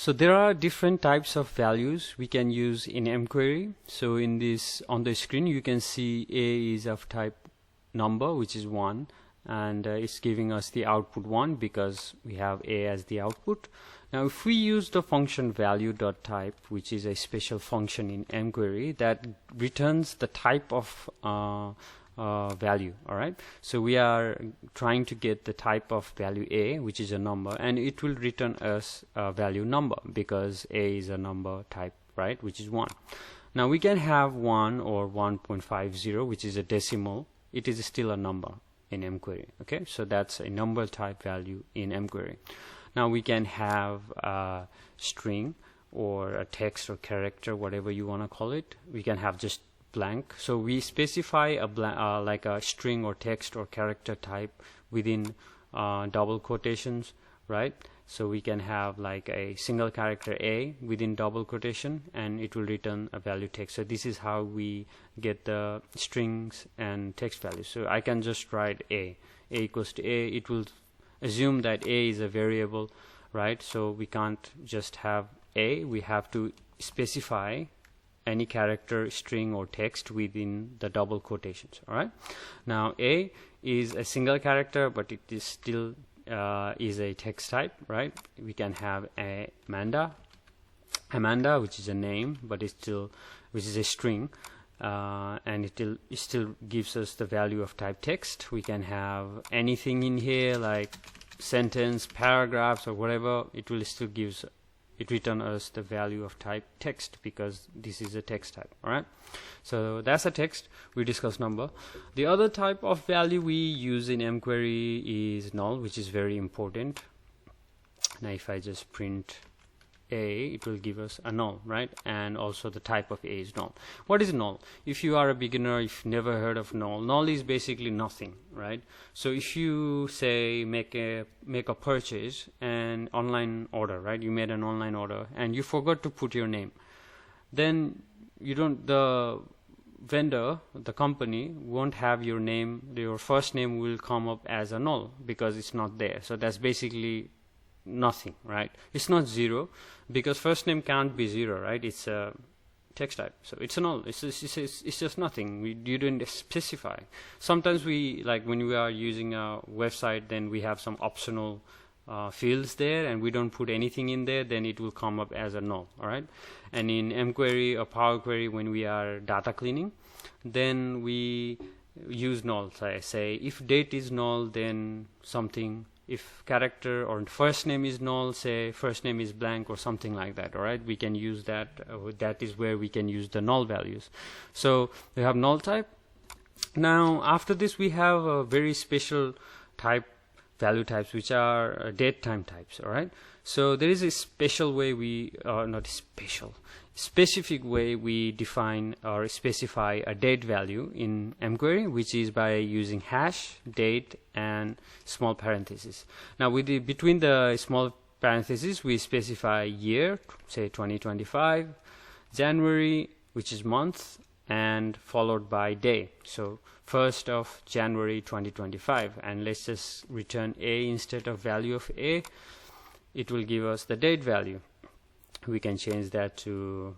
So there are different types of values we can use in mQuery. So in this, on the screen, you can see A is of type number, which is 1, and it's giving us the output 1 because we have A as the output. Now if we use the function value.type, which is a special function in mQuery that returns the type of value, alright, so we are trying to get the type of value A, which is a number, and it will return us a value number because A is a number type, right, which is 1. Now we can have 1 or 1.50, which is a decimal. It is still a number in mQuery. Okay, so that's a number type value in mQuery. Now we can have a string or a text or character, whatever you want to call it. We can have just blank. So we specify a like a string or text or character type within double quotations, right? So we can have like a single character A within double quotation, and it will return a value text. So this is how we get the strings and text values. So I can just write A equals to A. It will assume that A is a variable, right? So we can't just have A. We have to specify any character, string or text within the double quotations. All right. Now A is a single character, but it is still is a text type, right? We can have Amanda, which is a name, but it's still, which is a string, and it still gives us the value of type text. We can have anything in here like sentence, paragraphs, or whatever. It will still gives it return us the value of type text because this is a text type. All right, so that's a text. We discuss number. The other type of value we use in mQuery is null, which is very important. Now if I just print A, it will give us a null, right? And also the type of A is null. What is null? If you are a beginner, if you've never heard of null is basically nothing, right? So if you say make a purchase and online order, right? You made an online order and you forgot to put your name, then the vendor, the company won't have your name. Your first name will come up as a null because it's not there. So that's basically nothing, right? It's not 0 because first name can't be 0, right? It's a text type, so it's a null. It's just nothing. You didn't specify. Sometimes we, like when we are using a website, then we have some optional fields there and we don't put anything in there, then it will come up as a null. All right. And in mQuery or Power Query, when we are data cleaning, then we use null. So I say if date is null, then something. If character or first name is null, say first name is blank or something like that. All right, we can use that. That is where we can use the null values. So we have null type. Now after this we have a very special type value types, which are date time types. All right, so there is a special way we not special specific way we define or specify a date value in mQuery, which is by using hash, date, and small parentheses. Now between the small parentheses we specify year, say 2025, January, which is month, and followed by day, so 1st of January 2025, and let's just return A instead of value of A. It will give us the date value. We can change that to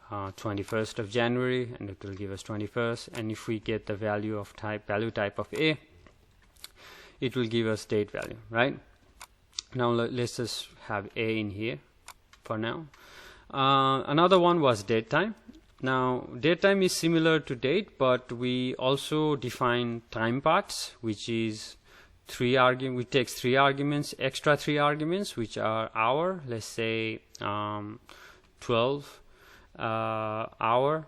21st of January, and it will give us 21st. And if we get the value of value type of A, it will give us date value, right? Now let's just have A in here for now. Another one was date time. Now date time is similar to date, but we also define time parts, which is we take 3 arguments, extra 3 arguments, which are hour, let's say 12 hour,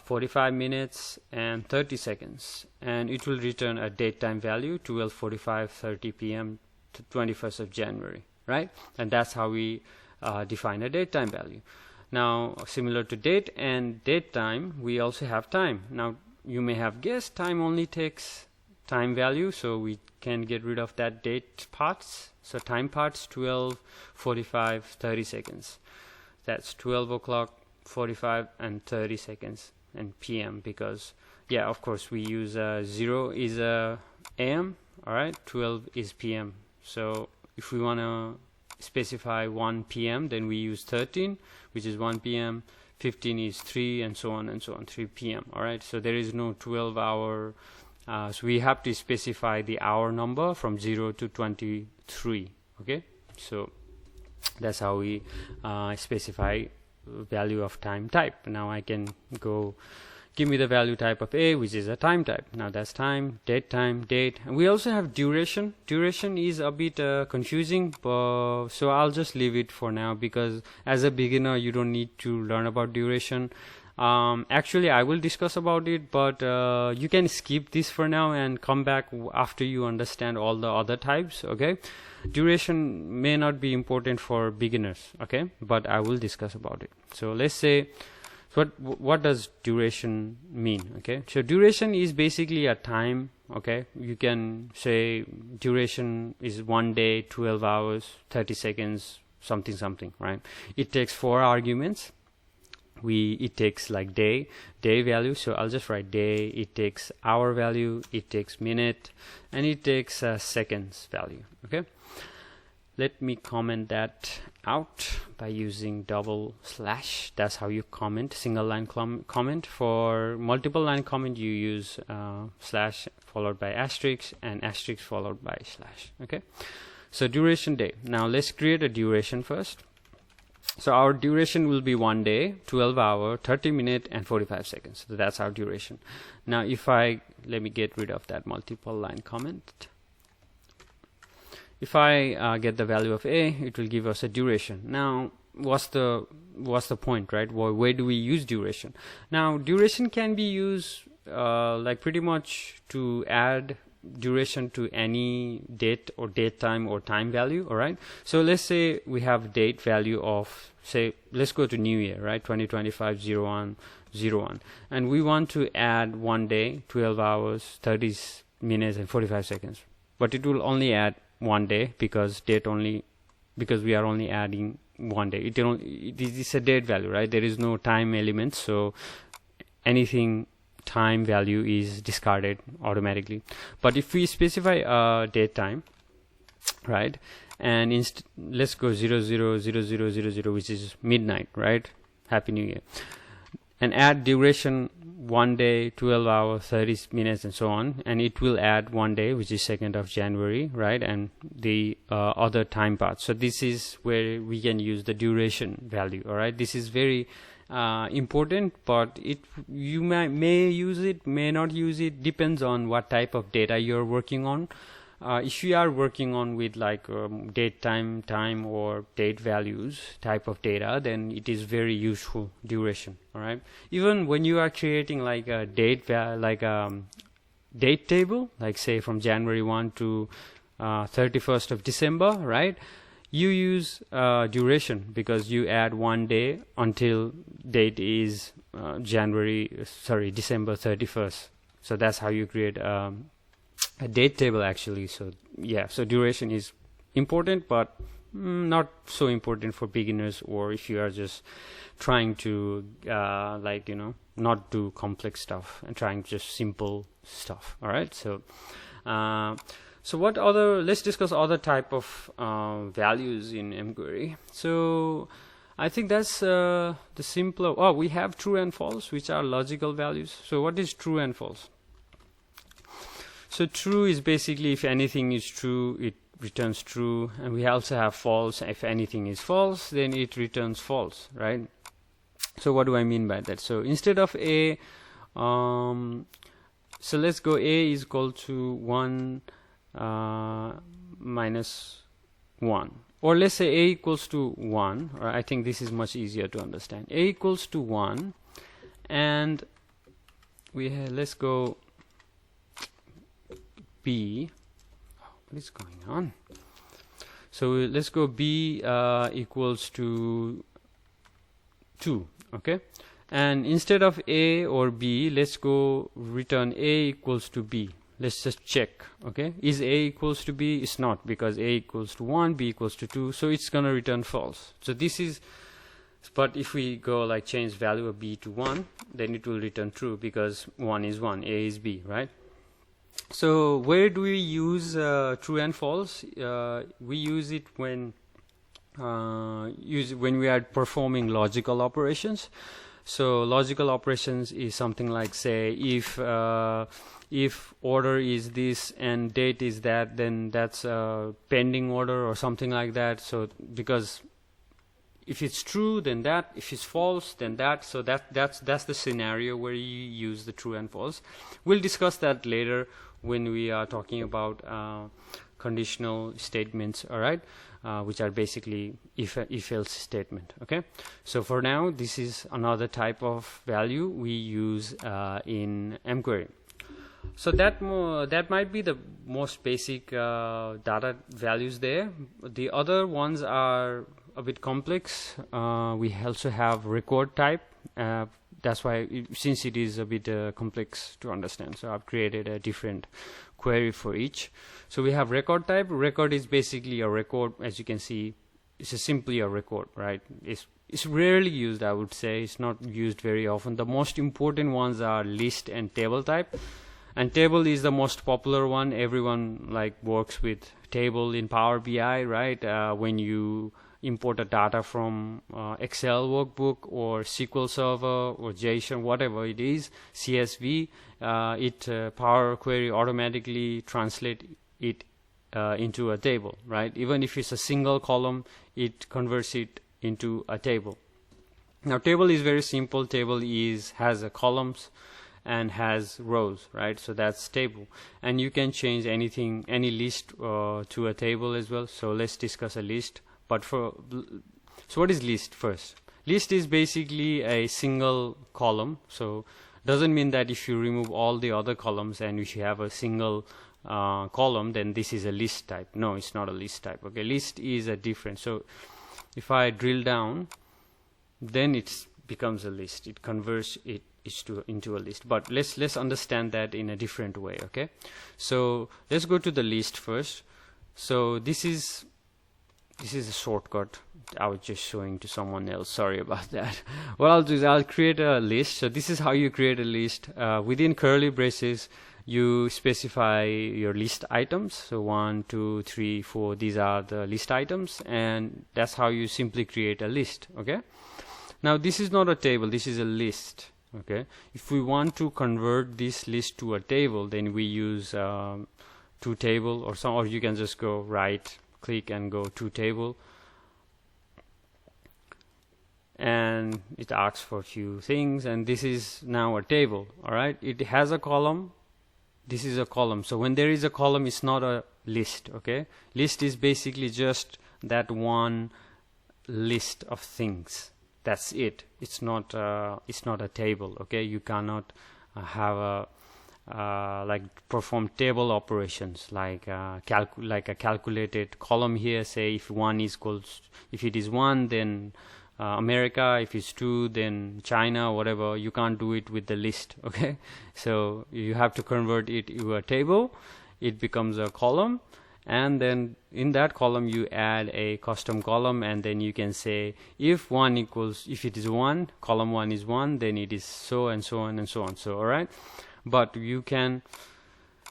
45 minutes, and 30 seconds, and it will return a date time value 12:45:30 p.m. to 21st of January, right? And that's how we define a date time value. Now similar to date and date time, we also have time. Now you may have guessed time only takes time value, so we can get rid of that date parts. So time parts 12, 45, 30 seconds. That's 12 o'clock, 45, and 30 seconds, and PM, because yeah, of course we use 0 is AM, all right, 12 is PM. So if we want to specify 1 p.m., then we use 13, which is 1 p.m., 15 is 3, and so on and so on, 3 p.m. All right, so there is no 12-hour. So we have to specify the hour number from 0 to 23. Okay, so that's how we specify value of time type. Now I can go give me the value type of A, which is a time type. Now that's time, date, and we also have duration. Duration is a bit confusing, so I'll just leave it for now, because as a beginner you don't need to learn about duration. Actually I will discuss about it, but you can skip this for now and come back after you understand all the other types. Okay, duration may not be important for beginners, okay, but I will discuss about it. So let's say, what does duration mean? Okay, so duration is basically a time. Okay, you can say duration is 1 day, 12 hours, 30 seconds, something, right? It takes 4 arguments. It takes like day value, so I'll just write day. It takes hour value, it takes minute, and it takes seconds value. Okay, let me comment that out by using /. That's how you comment single line comment. For multiple line comment you use slash followed by asterisk, and asterisk followed by slash. Okay, so duration day. Now let's create a duration first. So our duration will be 1 day, 12 hour, 30 minute, and 45 seconds. So that's our duration. Now if let me get rid of that multiple line comment. If I get the value of A, it will give us a duration. Now what's the point, right? Where do we use duration? Now duration can be used like pretty much to add duration to any date or date time or time value. All right, so let's say we have date value of, say, let's go to New Year, right? 2025-01-01, and we want to add 1 day, 12 hours, 30 minutes, and 45 seconds, but it will only add 1 day because we are only adding 1 day. It is a date value, right? There is no time element, so anything time value is discarded automatically. But if we specify date time, right, and let's go 000000, which is midnight, right? Happy New Year, and add duration 1 day, 12 hours, 30 minutes, and so on, and it will add 1 day, which is 2nd of January, right, and the other time part. So this is where we can use the duration value. All right, this is very important, but you may use it, may not use it, depends on what type of data you're working on. If you are working on with like date time or date values type of data, then it is very useful duration. All right, even when you are creating like a date date table, like say from January 1 to 31st of December, right, you use duration because you add 1 day until date is December 31st. So that's how you create a date table actually. So yeah, so duration is important, but not so important for beginners, or if you are just trying to not do complex stuff and trying just simple stuff. All right, so what other, let's discuss other type of values in mQuery. So I think that's the simpler. We have true and false, which are logical values. So what is true and false? So true is basically if anything is true, it returns true, and we also have false. If anything is false, then it returns false, right? So what do I mean by that? So instead of A, so let's go A is equal to 1 minus 1, or let's say A equals to 1, or I think this is much easier to understand. A equals to 1, and let's go B. What is going on? So let's go B equals to 2. Okay, and instead of A or B, let's go return A equals to B. Let's just check. Okay, is A equals to B? It's not, because A equals to 1, B equals to 2, so it's gonna return false. So this is, but if we go like change value of B to 1, then it will return true, because 1 is 1, A is B, right? So where do we use true and false? We use it when use when we are performing logical operations. So logical operations is something like, say, if order is this and date is that, then that's a pending order or something like that. So because if it's true, then that. If it's false, then that. So that's the scenario where you use the true and false. We'll discuss that later when we are talking about conditional statements. All right. Which are basically if-else statement. Okay, so for now, this is another type of value we use in mQuery. So that might be the most basic data values there. The other ones are a bit complex. We also have record type. That's why, since it is a bit complex to understand, so I've created a different query for each. So we have record type. Record is basically a record. As you can see, it's simply a record, right? It's rarely used, I would say. It's not used very often. The most important ones are list and table type. And table is the most popular one. Everyone works with table in Power BI, right? When you import a data from Excel workbook or SQL Server or JSON, whatever it is, CSV, Power Query automatically translate it into a table, right? Even if it's a single column, it converts it into a table. Now, table is very simple. Table has columns and has rows, right? So that's table, and you can change anything, any list to a table as well. So let's discuss a list. So what is list first? List is basically a single column. So doesn't mean that if you remove all the other columns and if you have a single column, then this is a list type. No, it's not a list type. Okay, list is a different. So if I drill down, then it becomes a list. It converts it into a list. But let's understand that in a different way. Okay, so let's go to the list first. So this is a shortcut. I was just showing to someone else. Sorry about that. What I'll do is I'll create a list. So this is how you create a list. Within curly braces, you specify your list items. So 1, 2, 3, 4. These are the list items, and that's how you simply create a list. Okay. Now this is not a table. This is a list. Okay. If we want to convert this list to a table, then we use to table or you can just go right click and go to table, and it asks for a few things, and this is now a table. All right, it has a column. This is a column. So when there is a column, it's not a list. Okay, list is basically just that one list of things. That's it. It's not a table. Okay, you cannot have a perform table operations like a calculated column here. Say if if it is 1, then America. If it's 2, then China. Whatever. You can't do it with the list. Okay, so you have to convert it to a table. It becomes a column, and then in that column you add a custom column, and then you can say if it is 1, column 1 is 1, then it is so and so on and so on. So all right. But you can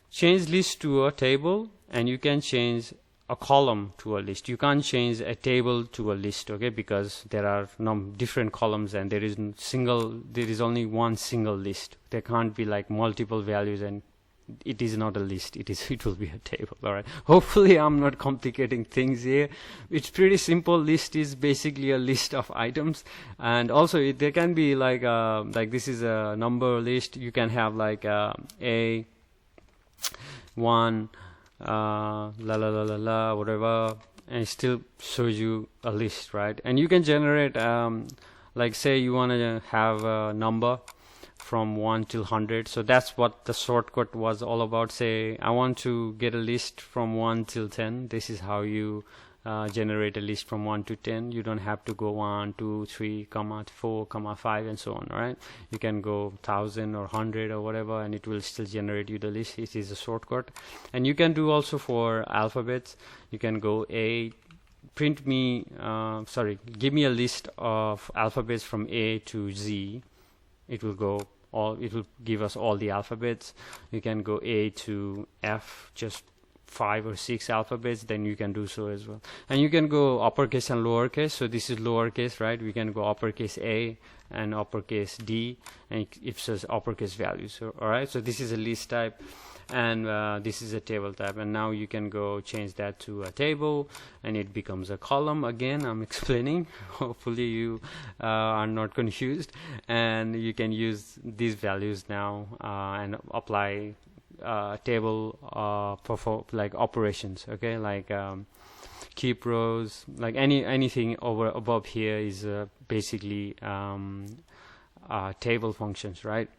change list to a table, and you can change a column to a list. You can't change a table to a list, okay? Because there are different columns, and there is only one single list. There can't be multiple values, and it is not a list. It will be a table. All right. Hopefully, I'm not complicating things here. It's pretty simple. List is basically a list of items, and also there can be this is a number list. You can have a 1 whatever, and it still shows you a list, right? And you can generate say you want to have a number from 1 till 100. So that's what the shortcut was all about. Say I want to get a list from 1 till 10. This is how you generate a list from 1 to 10. You don't have to go 1, 2, 3, 4, 5, and so on. All right, you can go 1000 or 100 or whatever, and it will still generate you the list. It is a shortcut. And you can do also for alphabets. You can go give me a list of alphabets from A to Z. It will give us all the alphabets. You can go A to F just 5 or 6 alphabets, then you can do so as well. And you can go uppercase and lowercase. So this is lowercase, right? We can go uppercase A and uppercase D, and it says uppercase values. So all right, so this is a list type, and this is a table type. And now you can go change that to a table, and it becomes a column. Again, I'm explaining. Hopefully you are not confused, and you can use these values now and apply table for like operations. Okay, like keep rows, like anything above here is basically table functions, right?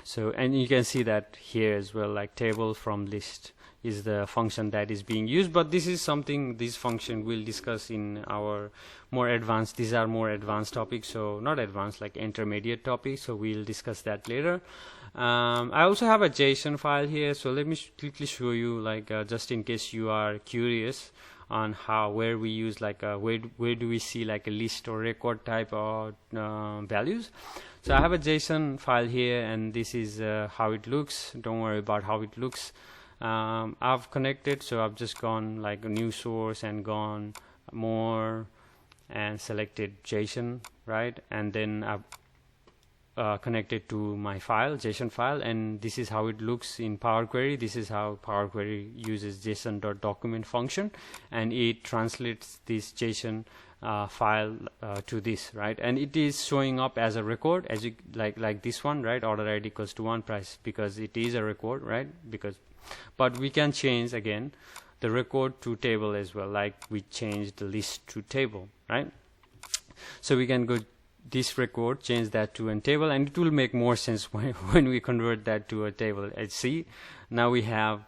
So, and you can see that here as well, like table from list is the function that is being used. But this is something, this function we'll discuss in our more advanced, these are more advanced topics, so not advanced, like intermediate topics, so we'll discuss that later. I also have a JSON file here, so let me quickly show you, like just in case you are curious on where we use, like where do we see like a list or record type or values. So I have a JSON file here, and this is how it looks. Don't worry about how it looks. I've connected, so I've just gone like a new source and gone more and selected JSON, right? And then I've connected to my file, JSON file, and this is how it looks in Power Query. This is how Power Query uses JSON.document function, and it translates this JSON file to this, right? And it is showing up as a record, as you like this one, right? Order ID equals to 1 price, because it is a record, right? But we can change again the record to table as well, like we changed the list to table, right? So we can go this record, change that to a table, and it will make more sense when we convert that to a table. See, now we have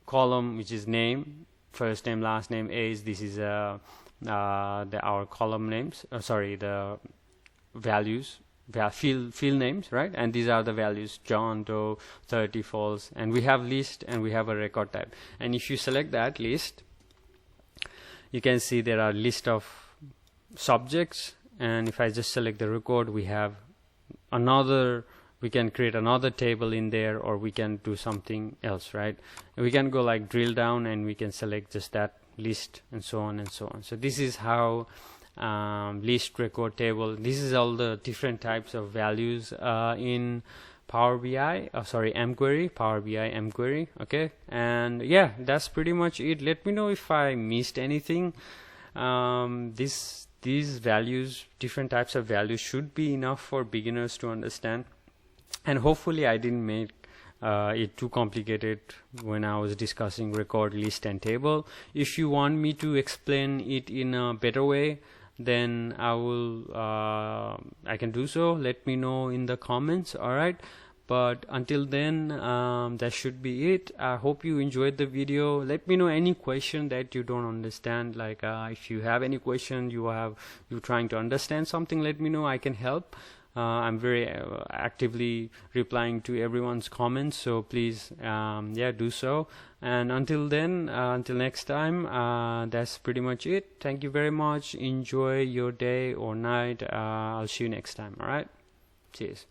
column, which is name, first name, last name, age. This is our column names, the values, field names, right? And these are the values: John Doe, 30, false. And we have list, and we have a record type. And if you select that list, you can see there are list of subjects. And if I just select the record, we have another, we can create another table in there, or we can do something else, right? And we can go like drill down, and we can select just that list, and so on and so on. So this is how list, record, table, this is all the different types of values in Power BI, mQuery, Power BI mQuery. Okay, and yeah, that's pretty much it. Let me know if I missed anything. These values, different types of values, should be enough for beginners to understand, and hopefully I didn't make it too complicated when I was discussing record, list, and table. If you want me to explain it in a better way, then I can do so. Let me know in the comments. All right, but until then, that should be it. I hope you enjoyed the video. Let me know any question that you don't understand, like if you have any question, you're trying to understand something, let me know. I can help. I'm very actively replying to everyone's comments, so please do so. And until then, until next time, that's pretty much it. Thank you very much. Enjoy your day or night. I'll see you next time. All right, cheers.